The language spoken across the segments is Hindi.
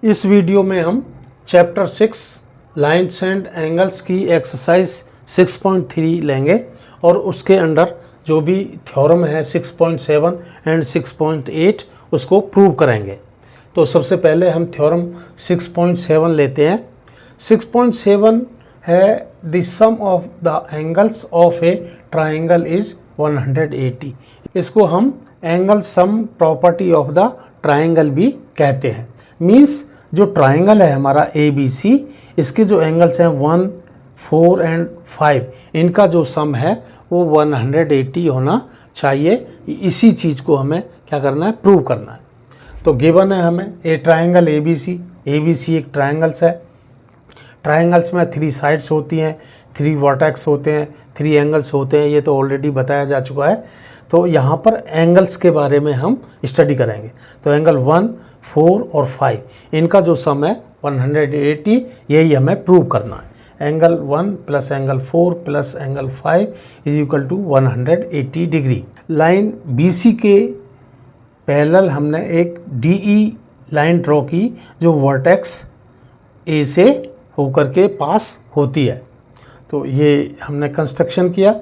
इस वीडियो में हम चैप्टर 6 लाइन्स एंड एंगल्स की एक्सरसाइज 6.3 लेंगे और उसके अंडर जो भी थ्योरम है 6.7 एंड 6.8 उसको प्रूव करेंगे। तो सबसे पहले हम थ्योरम 6.7 लेते हैं। 6.7 है the sum of the angles of a triangle is 180। इसको हम angle sum property of the triangle भी कहते हैं। मीन्स जो ट्राइंगल है हमारा ABC, इसके जो एंगल्स हैं 1, 4 एंड 5, इनका जो सम है वो 180 होना चाहिए। इसी चीज़ को हमें क्या करना है, प्रूव करना है। तो गिवन है हमें ए ट्राइंगल ABC एक ट्राइंगल्स है। ट्राइंगल्स में 3 साइड्स होती हैं, 3 वर्टेक्स होते हैं, 3 एंगल्स होते हैं। ये तो ऑलरेडी बताया जा चुका है। तो यहाँ पर एंगल्स के बारे में हम स्टडी करेंगे। तो एंगल 1, 4 और 5, इनका जो सम है 180, यही हमें प्रूव करना है। Angle 1 plus angle 4 plus angle 5 is equal to 180 degree. Line BC के पैरेलल हमने एक DE लाइन ड्रॉ की जो वर्टेक्स A से होकर के पास होती है। तो ये हमने कंस्ट्रक्शन किया।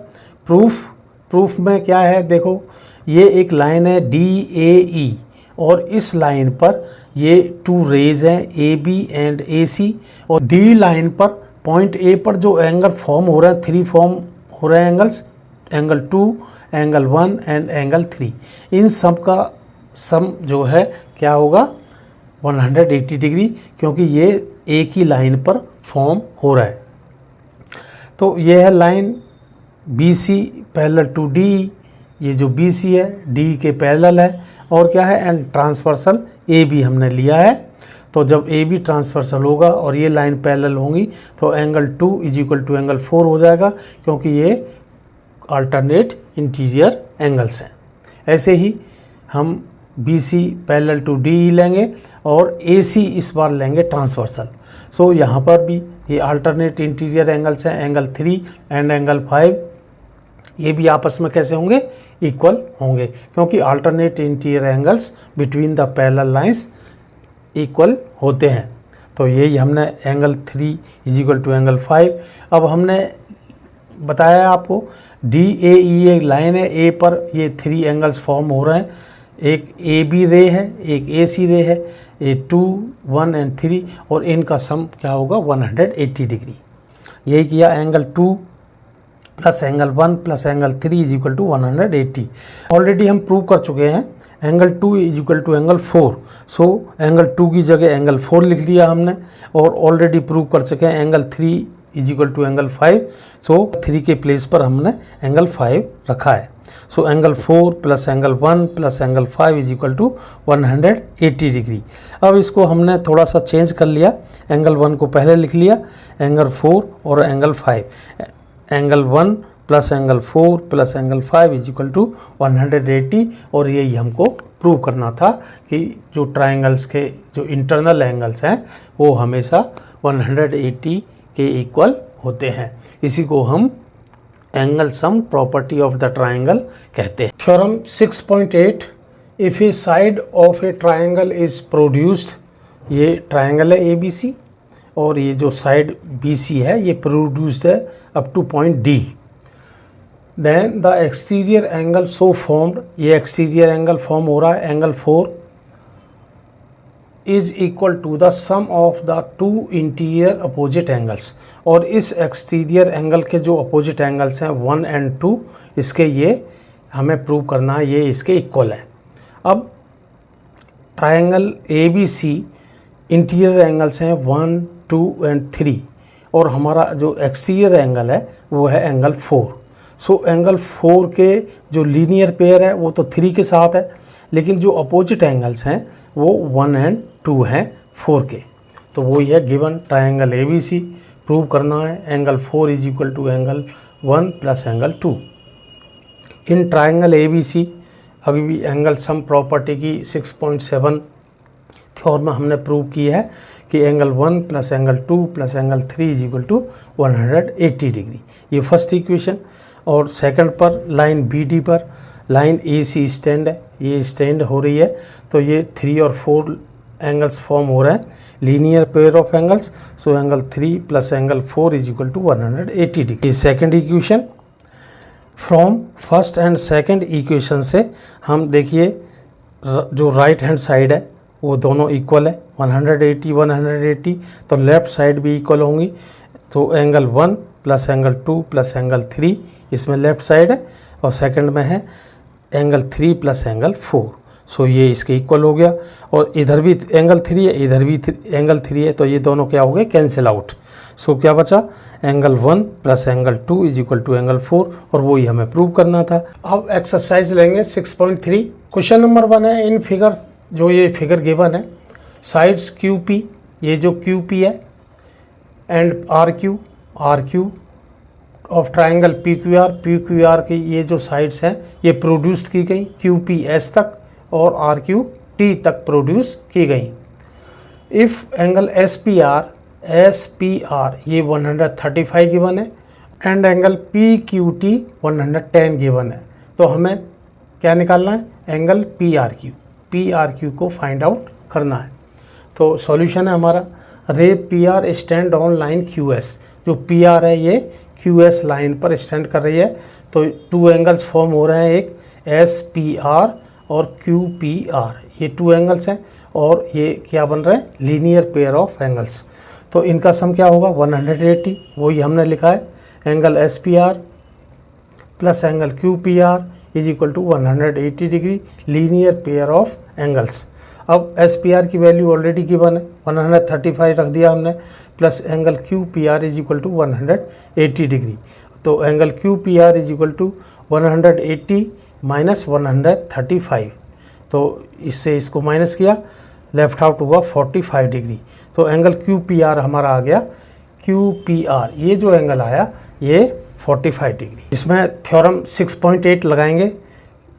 प्रूफ में क्या है, देखो ये एक लाइन है DAE और इस लाइन पर ये 2 रेज हैं AB एंड AC, और D लाइन पर पॉइंट A पर जो एंगल फॉर्म हो रहे हैं, 3 फॉर्म हो रहे हैं angles, angle 2, angle 1 and angle 3, इन सब का सम जो है क्या होगा 180 डिग्री, क्योंकि ये एक ही लाइन पर फॉर्म हो रहा है। तो ये है line BC parallel to DE। ये जो BC है DE के पैरेलल है, और क्या है, एंड ट्रांसवर्सल AB हमने लिया है। तो जब AB ट्रांसवर्सल होगा और ये लाइन पैरेलल होंगी तो angle 2 is equal to angle 4 हो जाएगा, क्योंकि ये अल्टरनेट इंटीरियर एंगल्स हैं। ऐसे ही हम BC पैरेलल टू DE लेंगे और AC इस बार लेंगे ट्रांसवर्सल। सो यहाँ पर भी ये अल्टरनेट इंटीरियर एंगल्स हैं, एंगल 3 एंड एंगल 5, ये भी आपस में कैसे होंगे, इक्वल होंगे, क्योंकि alternate interior angles between the parallel lines equal होते हैं। तो यही हमने angle 3 is equal to angle 5। अब हमने बताया आपको DAE एक लाइन है, A पर ये 3 एंगल्स फॉर्म हो रहे हैं। एक AB रे है, एक AC रे है, ये 2, 1 एंड 3, और इनका सम क्या होगा 180 डिग्री। यही किया, angle 2 plus angle 1 plus angle 3 is equal to 180। Already हम प्रूव कर चुके हैं angle 2 is equal to angle 4। So angle 2 की जगह एंगल 4 लिख लिया हमने, और ऑलरेडी प्रूव कर चुके हैं angle 3 is equal to angle 5। So 3 के प्लेस पर हमने एंगल 5 रखा है। So angle 4 plus angle 1 plus angle 5 is equal to 180 degree. अब इसको हमने थोड़ा सा चेंज कर लिया, एंगल 1 को पहले लिख लिया, एंगल 4 और angle 5, angle 1 plus angle 4 plus angle 5 is equal to 180। और यही हमको प्रूव करना था कि जो ट्राइंगल्स के जो इंटरनल एंगल्स हैं वो हमेशा 180 के इक्वल होते हैं। इसी को हम angle sum property of the triangle कहते हैं। Theorem 6.8, if A side of a triangle is produced, ये ट्राइंगल है ABC और ये जो साइड BC है ये प्रोड्यूस्ड है up to point D, then the exterior angle so formed, ये एक्सटीरियर एंगल फॉर्म हो रहा है, angle 4 is equal to the sum of the 2 interior opposite angles, और इस एक्सटीरियर एंगल के जो अपोजिट एंगल्स हैं 1 एंड 2, इसके ये हमें प्रूव करना है, ये इसके इक्वल है। अब ट्राइंगल ABC इंटीरियर एंगल्स हैं 1, 2 एंड 3, और हमारा जो एक्सटीरियर एंगल है वो है एंगल 4। सो एंगल 4 के जो लीनियर पेयर है वो तो 3 के साथ है, लेकिन जो अपोजिट एंगल्स हैं वो 1 एंड 2 हैं 4 के। तो वही है गिवन ट्राइंगल ABC। प्रूव करना है angle 4 is equal to angle 1 plus angle 2। In triangle ABC अभी भी एंगल सम प्रॉपर्टी की 6.7 थ्योरम हमने प्रूव की है कि angle 1 plus angle 2 plus angle 3 is equal to 180 degree. ये फर्स्ट इक्वेशन। और सेकंड पर लाइन BD पर लाइन AC स्टैंड है, ये स्टैंड हो रही है, तो ये 3 और 4 एंगल्स फॉर्म हो रहे हैं, linear pair of angles. So angle 3 plus angle 4 is equal to 180 degree. Second equation, from first and second equation से हम देखिए जो राइट हैंड साइड है वो दोनों इक्वल है, 180 180, तो लेफ़्ट साइड भी इक्वल होंगी। तो angle 1 plus angle 2 plus angle 3 इसमें लेफ़्ट साइड है, और सेकंड में है एंगल 3 प्लस एंगल 4। सो ये इसके इक्वल हो गया, और इधर भी एंगल 3 है, इधर भी एंगल 3 है, तो ये दोनों क्या हो गए, कैंसिल आउट। सो क्या बचा, angle 1 plus angle 2 is equal to angle 4, और वही हमें प्रूव करना था। अब एक्सरसाइज लेंगे 6.3। क्वेश्चन नंबर 1 है, इन फिगर, जो ये फिगर गिवन है, साइड्स क्यू पी, ये जो क्यू पी है, and R Q of triangle P Q R की ये जो साइड्स हैं ये प्रोड्यूस की गई, क्यू पी एस तक और आर क्यू टी तक प्रोड्यूस की गई। If angle S P are ये 135 गिवन है, and angle P Q T 110 given है, तो हमें क्या निकालना है, एंगल पी आर क्यू को फाइंड आउट करना है। तो सॉल्यूशन है हमारा, रे P R stand on line Q S, जो पी आर है ये क्यू एस लाइन पर स्टैंड कर रही है, तो टू एंगल्स फॉर्म हो रहे हैं, एक एस पी आर और क्यू पी आर, ये टू एंगल्स हैं, और ये क्या बन रहे हैं, लीनियर पेयर ऑफ एंगल्स। तो इनका सम क्या होगा, 180, वही हमने लिखा है, angle S P R plus angle Q P R is equal to 180 degree, linear pair of angles. अब एस पी आर की वैल्यू ऑलरेडी गिवन है, 135 रख दिया हमने, plus angle Q P R is equal to 180 degree, तो angle Q P R is equal to 180 minus 135, तो इससे इसको माइनस किया, लेफ्ट आउट हुआ 45 डिग्री। तो एंगल क्यू पी आर हमारा आ गया, क्यू पी आर ये जो एंगल आया ये 45 डिग्री। इसमें थ्योरम 6.8 लगाएंगे।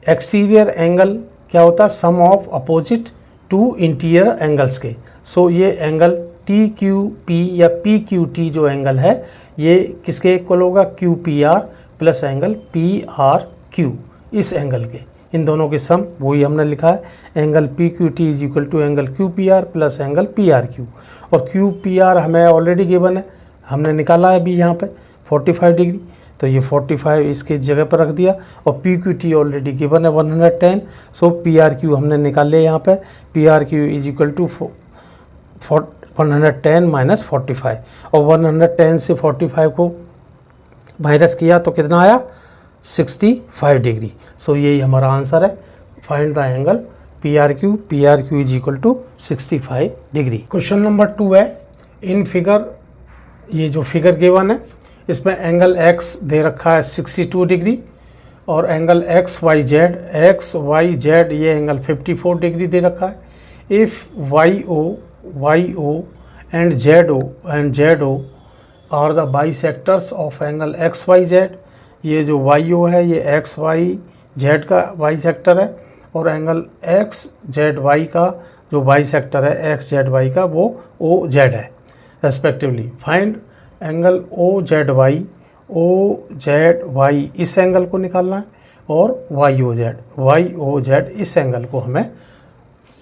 एक्सटीरियर एंगल क्या होता है, sum of opposite to interior angles के। सो ये एंगल टी क्यू पी या पी क्यू टी जो एंगल है ये किसके इक्वल होगा, Q P R plus angle P R Q, इस एंगल के, इन दोनों के सम वही हमने लिखा है, angle P Q T is equal to angle Q P R plus angle P R Q, और क्यू पी आर हमें ऑलरेडी गिवन है, हमने निकाला है अभी यहाँ पे 45 डिग्री, तो ये 45 इसके जगह पर रख दिया, और P Q T already given है 110, सो पी आर क्यू हमने निकाल लिया यहाँ पे, P R Q is equal to 110 minus 45, और 110 से 45 को माइनस किया तो कितना आया, 65 डिग्री। सो यही हमारा आंसर है, find the angle P R Q is equal to 65 degree. Question number 2 है, इन फिगर, ये जो फिगर गिवन है इसमें एंगल x दे रखा है 62 डिग्री, और एंगल एक्स वाई जेड ये एंगल 54 डिग्री दे रखा है। If Y O and Z O are the bisectors of angle X Y Z, ये जो वाई ओ है ये एक्स वाई जेड का बाइसेक्टर है, और एंगल एक्स जेड वाई का जो बाइसेक्टर है एक्स जेड वाई का वो ओ जेड है respectively. Find angle O Z Y इस एंगल को निकालना है, और वाई ओ जेड इस एंगल को हमें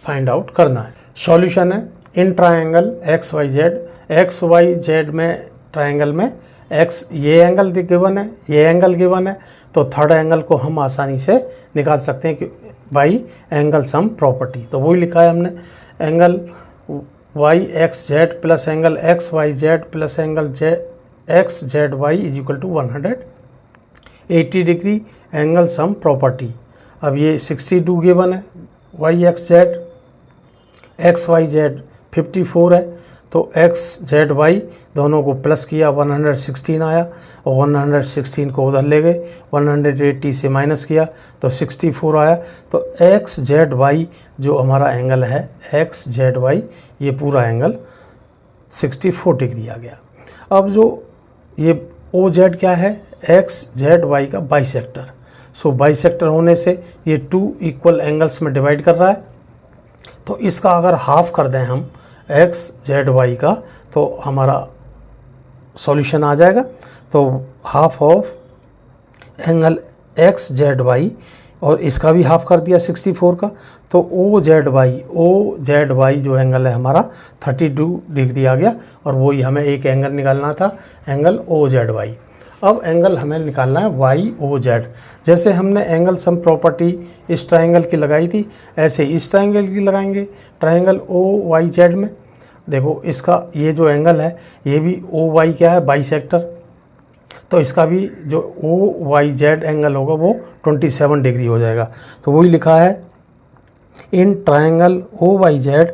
फाइंड आउट करना है। सॉल्यूशन है, in triangle X Y Z में ट्रायंगल में एक्स ये एंगल गिवन है, ये एंगल गिवन है, तो थर्ड एंगल को हम आसानी से निकाल सकते हैं कि बाई एंगल सम प्रॉपर्टी। तो वही लिखा है हमने, angle Y X Z plus angle X Y Z plus angle X Z Y is equal to 180 degree, angle sum property. अब ये 62 गिवन है, Y X Z X Y Z 54 है, तो एक्स जेड वाई दोनों को प्लस किया 116 आया, और 116 को उधर ले गए, 180 से माइनस किया तो 64 आया, तो एक्स जेड वाई जो हमारा एंगल है एक्स जेड वाई ये पूरा एंगल 64 डिग्री आ गया। अब जो ये ओ जेड क्या है, एक्स जेड वाई का बाइसेक्टर। सो बाइसेक्टर होने से ये टू इक्वल एंगल्स में डिवाइड कर रहा है, तो इसका अगर हाफ कर दें हम एक्स जेड वाई का तो हमारा सॉल्यूशन आ जाएगा। तो half of angle X Z Y और इसका भी हाफ कर दिया 64 का, तो ओ जेड वाई जो एंगल है हमारा 32 डिग्री आ गया, और वही हमें एक एंगल निकालना था, एंगल ओ जेड वाई। अब एंगल हमें निकालना है वाई ओ जेड। जैसे हमने एंगल सम प्रॉपर्टी इस ट्रायंगल की लगाई थी, ऐसे इस ट्रायंगल की लगाएंगे, ट्रायंगल ओ वाई जेड में। देखो इसका ये जो एंगल है ये भी ओ वाई क्या है, बाइसेक्टर, तो इसका भी जो ओ वाई जेड एंगल होगा वो 27 डिग्री हो जाएगा। तो वही लिखा है in triangle O Y Z,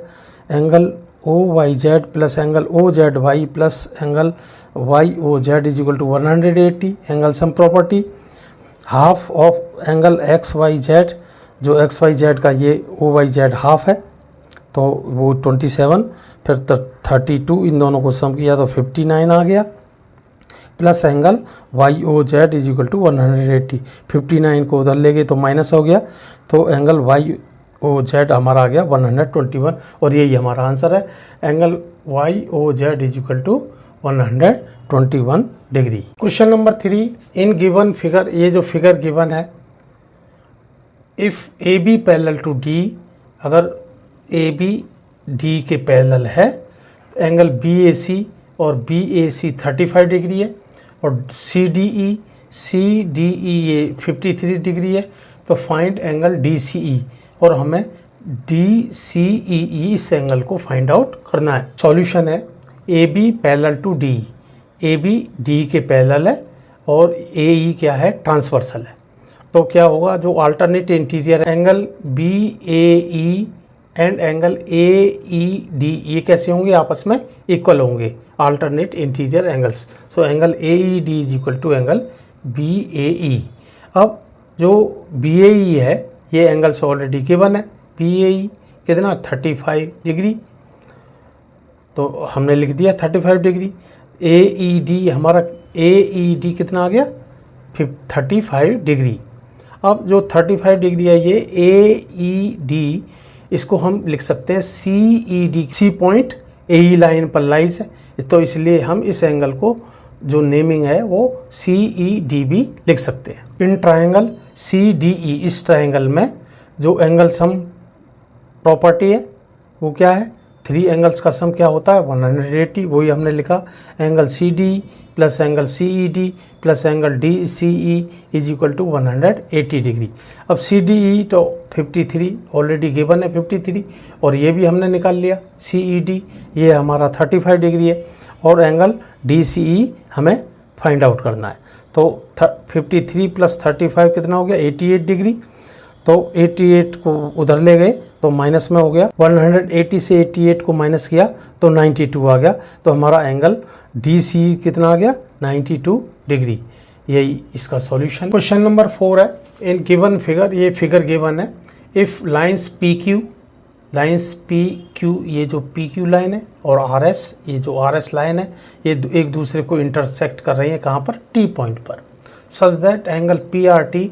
angle O Y Z plus angle O Z Y plus angle Y O Z is equal to 180, angle sum property half of angle X Y Z, जो एक्स वाई जेड का ये ओ वाई जेड हाफ है, तो वो 27, फिर 32, इन दोनों को सम किया तो 59 आ गया, plus angle Y O Z is equal to 180। 59 को उधर ले गए तो माइनस हो गया, तो एंगल वाई ओ जेड हमारा आ गया 121, और यही हमारा आंसर है, angle Y O Z is equal to 121 degree. Question number 3, in given figure, ये जो फिगर गिवन है, if A B parallel to D, अगर ए बी डी के पैरेलल है, एंगल बी ए सी और बी ए सी 35 डिग्री है, और सी डी ई ये 53 डिग्री है, तो फाइंड एंगल डी सी ई, और हमें डी सी ई इस एंगल को फाइंड आउट करना है। सॉल्यूशन है A B parallel to D, A B D के पैरेलल है और ए ई क्या है, ट्रांसवर्सल है। तो क्या होगा, जो alternate interior angle B A E and angle A E D, ये कैसे होंगे, आपस में इक्वल होंगे, alternate interior angles. So angle A E D is equal to angle B A E. अब जो बी ए ई है ये एंगल से ऑलरेडी गिवन है, बी ए ई कितना 35 डिग्री, तो हमने लिख दिया 35 डिग्री। ए ई डी हमारा, ए ई डी कितना आ गया 35 डिग्री। अब जो 35 डिग्री है ये ए ई डी, इसको हम लिख सकते हैं C E D, C point A E line पर लाइज है, तो इसलिए हम इस एंगल को जो नेमिंग है वो सी ई डी भी लिख सकते हैं। In triangle C D E, इस ट्रायंगल में जो एंगल सम प्रॉपर्टी है वो क्या है, 3 एंगल्स का सम क्या होता है 180, वही हमने लिखा, angle C D plus angle C E D plus angle D C E is equal to 180 degree. अब सी डी ई तो 53 ऑलरेडी गिवन है 53, और ये भी हमने निकाल लिया, सी ई डी ये हमारा 35 डिग्री है, और एंगल डी सी ई हमें फाइंड आउट करना है। तो 53 प्लस 35 कितना हो गया 88 डिग्री, तो 88 को उधर ले गए तो माइनस में हो गया, 180 से 88 को माइनस किया तो 92 आ गया, तो हमारा एंगल डी सी कितना आ गया 92 डिग्री। यही इसका सॉल्यूशन। क्वेश्चन नंबर 4 है, इन गिवन फिगर, ये फिगर गिवन है, इफ़ लाइंस पी क्यू, ये जो पी क्यू लाइन है और आर एस, ये जो आर एस लाइन है, ये एक दूसरे को इंटरसेक्ट कर रही है कहाँ पर, टी पॉइंट पर, such that angle P R T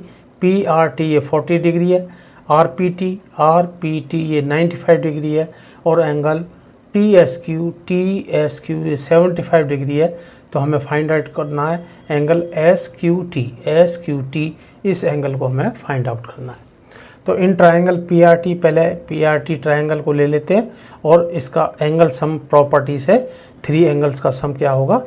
ये 40 डिग्री है, आर पी टी ये 95 डिग्री है, और एंगल टी एस क्यू ये 75 डिग्री है। तो हमें फाइंड आउट करना है एंगल एस क्यू टी, इस एंगल को हमें फाइंड आउट करना है। तो in triangle P R T, पहले पी आर टी ट्रायंगल को ले लेते हैं, और इसका एंगल सम प्रॉपर्टी से 3 एंगल्स का सम क्या होगा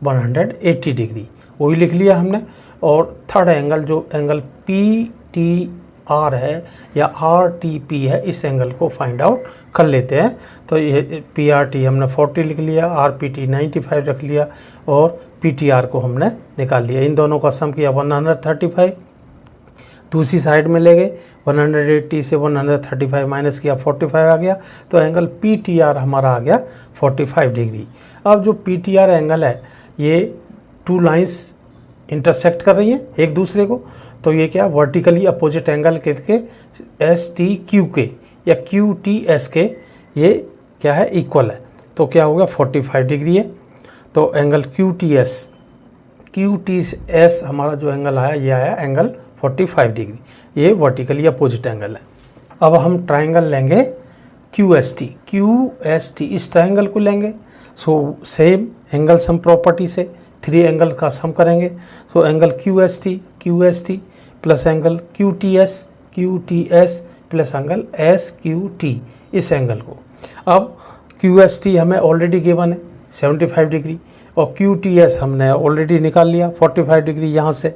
180 डिग्री, वही लिख लिया हमने। और थर्ड एंगल जो एंगल पी टी आर है या आर टी पी है, इस एंगल को फाइंड आउट कर लेते हैं। तो ये पी आर टी हमने 40 लिख लिया, आर पी टी 95 रख लिया, और पी टी आर को हमने निकाल लिया। इन दोनों का सम किया 135, दूसरी साइड में ले गए, 180 से 135 माइनस किया 45 आ गया, तो एंगल पी टी आर हमारा आ गया 45 डिग्री। अब जो पी टी आर एंगल है ये 2 लाइंस इंटरसेक्ट कर रही हैं एक दूसरे को, तो ये क्या वर्टिकली अपोजिट एंगल के एस टी क्यू के या क्यू टी एस के, ये क्या है इक्वल है, तो क्या हो गया 45 डिग्री है। तो एंगल क्यू टी एस हमारा जो एंगल आया ये आया एंगल 45 डिग्री, ये वर्टिकली अपोजिट एंगल है। अब हम ट्राइंगल लेंगे क्यू एस टी, इस ट्राइंगल को लेंगे। So same angle sum property से 3 एंगल का सम करेंगे। So angle QST plus angle QTS plus angle SQT, इस एंगल को। अब QST हमें ऑलरेडी गिवन है 75 डिग्री और QTS हमने ऑलरेडी निकाल लिया 45 डिग्री यहाँ से,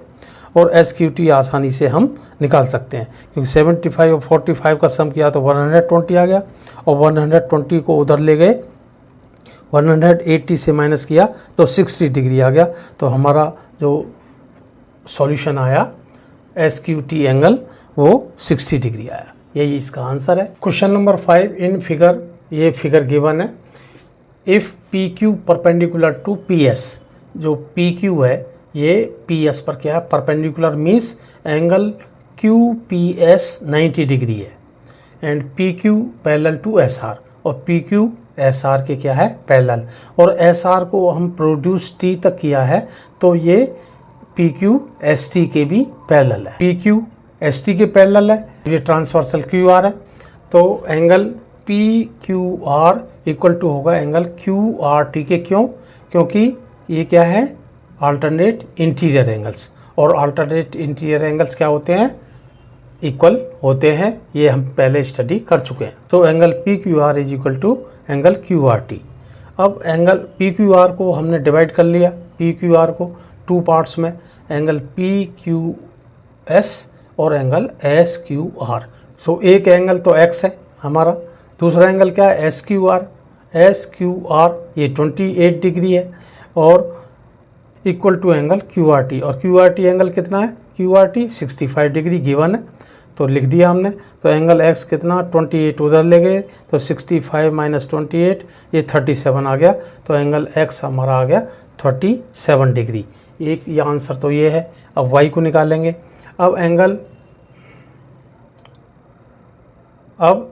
और SQT आसानी से हम निकाल सकते हैं क्योंकि 75 और 45 का सम किया तो 120 आ गया, और 120 को उधर ले गए 180 से माइनस किया तो 60 डिग्री आ गया। तो हमारा जो सॉल्यूशन आया SQT एंगल वो 60 डिग्री आया। यही इसका आंसर है। क्वेश्चन नंबर 5 इन फिगर, ये फिगर गिवन है। If PQ perpendicular to PS, जो PQ है ये PS पर क्या है, perpendicular means angle QPS 90 degree है, and PQ parallel to SR, और PQ SR के क्या है पैरेलल, और SR को हम प्रोड्यूस T तक किया है तो ये PQ ST के भी पैरेलल है। PQ ST के पैरेलल है, ये ट्रांसवर्सल QR है, तो एंगल PQR इक्वल टू होगा एंगल QRT के। क्यों? क्योंकि ये क्या है अल्टरनेट इंटीरियर एंगल्स, और अल्टरनेट इंटीरियर एंगल्स क्या होते हैं, इक्वल होते हैं, ये हम पहले स्टडी कर चुके हैं। तो angle PQR is equal to angle QRT। अब एंगल PQR को हमने डिवाइड कर लिया, PQR को 2 पार्ट्स में, एंगल PQS और एंगल SQR। सो एक एंगल तो X है हमारा, दूसरा एंगल क्या है SQR ये 28 डिग्री है, और इक्वल टू एंगल QRT, और QRT एंगल कितना है, QRT 65 डिग्री गिवन है तो लिख दिया हमने। तो एंगल X कितना 28 उधर ले गए तो 65 माइनस 28 ये 37 आ गया, तो एंगल X हमारा आ गया 37 डिग्री। एक ये आंसर तो ये है। अब Y को निकालेंगे। अब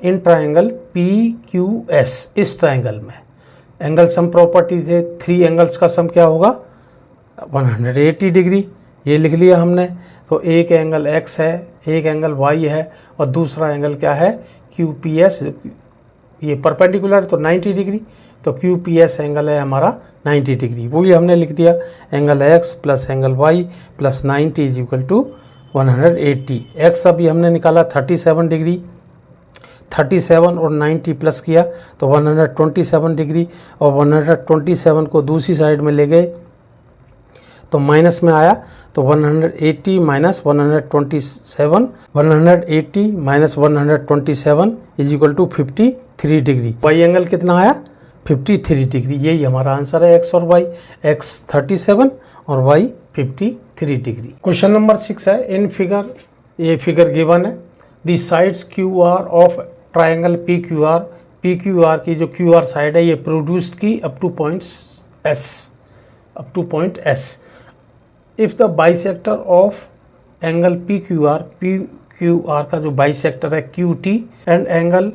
इन ट्राइंगल PQS, इस ट्राइंगल में एंगल सम प्रॉपर्टीज है, 3 एंगल्स का सम क्या होगा 180 डिग्री, ये लिख लिया हमने। तो एक एंगल X है, एक एंगल Y है, और दूसरा एंगल क्या है QPS, ये परपेंडिकुलर तो 90 डिग्री, तो QPS एंगल है हमारा 90 डिग्री, वही हमने लिख दिया angle X plus angle Y plus 90 is equal to 180। X अभी हमने निकाला 37 डिग्री, 37 और 90 प्लस किया तो 127 डिग्री, और 127 को दूसरी साइड में ले गए तो माइनस में आया, तो 180 minus 127, 180 minus 127 is equal to 53 degree. Y angle कितना आया 53 डिग्री। यही हमारा आंसर है X और Y, X 37 और Y 53 डिग्री। क्वेश्चन नंबर 6 है इन फिगर, ये फिगर गिवन है। The sides QR of triangle PQR की जो QR साइड है ये प्रोड्यूस्ड की up to point S। If the bisector of angle PQR का जो बाइसेक्टर है QT एंड एंगल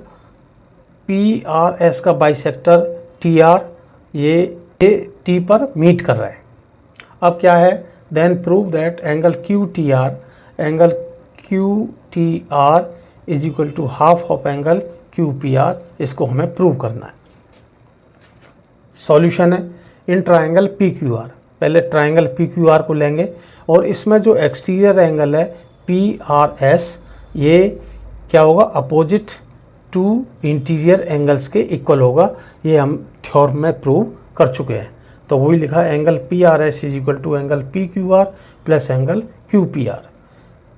PRS का बाइसेक्टर TR ये T पर मीट कर रहा है। अब क्या है, then prove that angle QTR is equal to half of angle QPR, इसको हमें प्रूव करना है। सॉल्यूशन है इन ट्राइंगल PQR, पहले ट्राइंगल PQR को लेंगे और इसमें जो एक्सटीरियर एंगल है PRS ये क्या होगा अपोजिट टू इंटीरियर एंगल्स के इक्वल होगा, ये हम थ्योरम में प्रूव कर चुके हैं। तो वही लिखा angle PRS is equal to angle PQR plus angle QPR,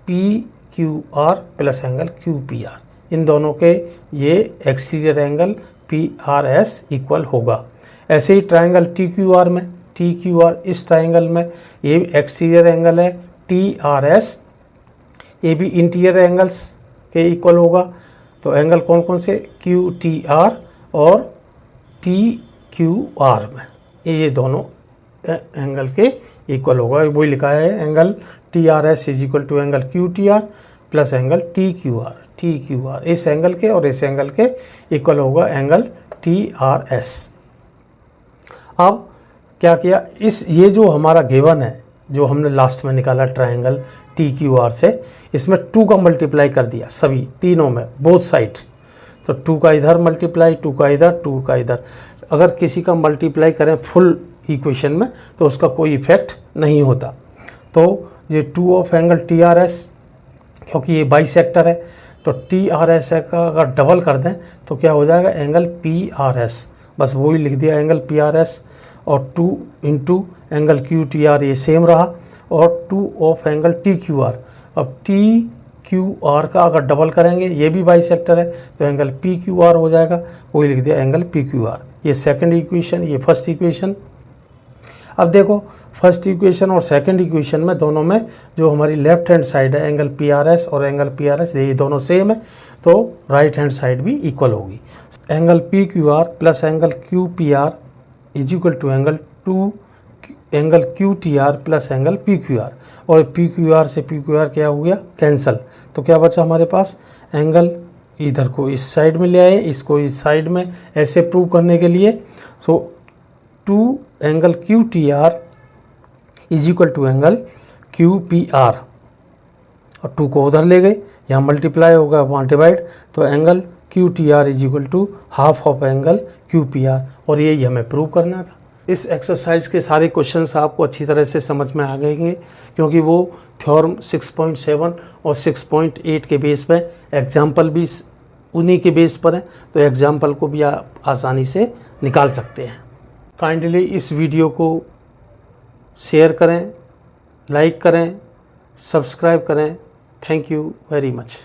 PQR plus angle QPR, इन दोनों के ये एक्सटीरियर एंगल PRS इक्वल होगा। ऐसे ही ट्राइंगल TQR इस ट्राइंगल में ये एक्सटीरियर एंगल है TRS, ये भी इंटीरियर एंगल्स के इक्वल होगा। तो एंगल कौन कौन से QTR और TQR में ये दोनों एंगल के इक्वल होगा। वही लिखा है angle TRS is equal to angle QTR plus angle TQR, इस एंगल के और इस एंगल के इक्वल होगा एंगल TRS। अब क्या किया, ये जो हमारा गिवन है जो हमने लास्ट में निकाला ट्राइंगल TQR से, इसमें 2 का मल्टीप्लाई कर दिया सभी तीनों में बोथ साइड। तो 2 का इधर मल्टीप्लाई, 2 का इधर, 2 का इधर, अगर किसी का मल्टीप्लाई करें फुल इक्वेशन में तो उसका कोई इफेक्ट नहीं होता। तो ये 2 ऑफ एंगल TRS, क्योंकि ये बाइसेक्टर है तो TRS का अगर डबल कर दें तो क्या हो जाएगा, एंगल PRS, बस वही लिख दिया एंगल PRS। और 2 इंटू एंगल QTR ये सेम रहा, और 2 ऑफ एंगल TQR। अब TQR का अगर डबल करेंगे, ये भी बाइसेक्टर है तो एंगल PQR हो जाएगा, वही लिख दिया एंगल PQR। ये सेकंड इक्वेशन, ये फर्स्ट इक्वेशन। अब देखो फर्स्ट इक्वेशन और सेकंड इक्वेशन में दोनों में जो हमारी लेफ्ट हैंड साइड है एंगल PRS और एंगल PRS ये दोनों सेम है, तो राइट हैंड साइड भी इक्वल होगी। Angle PQR plus angle QPR is equal to angle QTR plus angle PQR, और PQR से PQR क्या हो गया, कैंसल। तो क्या बचा हमारे पास, एंगल इधर को इस साइड में ले आए, इसको इस साइड में, ऐसे प्रूव करने के लिए। So 2 angle QTR is equal to angle QPR, और 2 को उधर ले गए, यहाँ मल्टीप्लाई होगा वहाँ डिवाइड, तो angle QTR is equal to half of angle QPR, और यही हमें प्रूव करना था। इस एक्सरसाइज के सारे क्वेश्चंस आपको अच्छी तरह से समझ में आ गए, क्योंकि वो थ्योरम 6.7 और 6.8 के बेस पे, एग्जाम्पल भी उन्हीं के बेस पर है, तो एग्जाम्पल को भी आप आसानी से निकाल सकते हैं। काइंडली इस वीडियो को शेयर करें, लाइक करें, सब्सक्राइब करें। Thank you very much.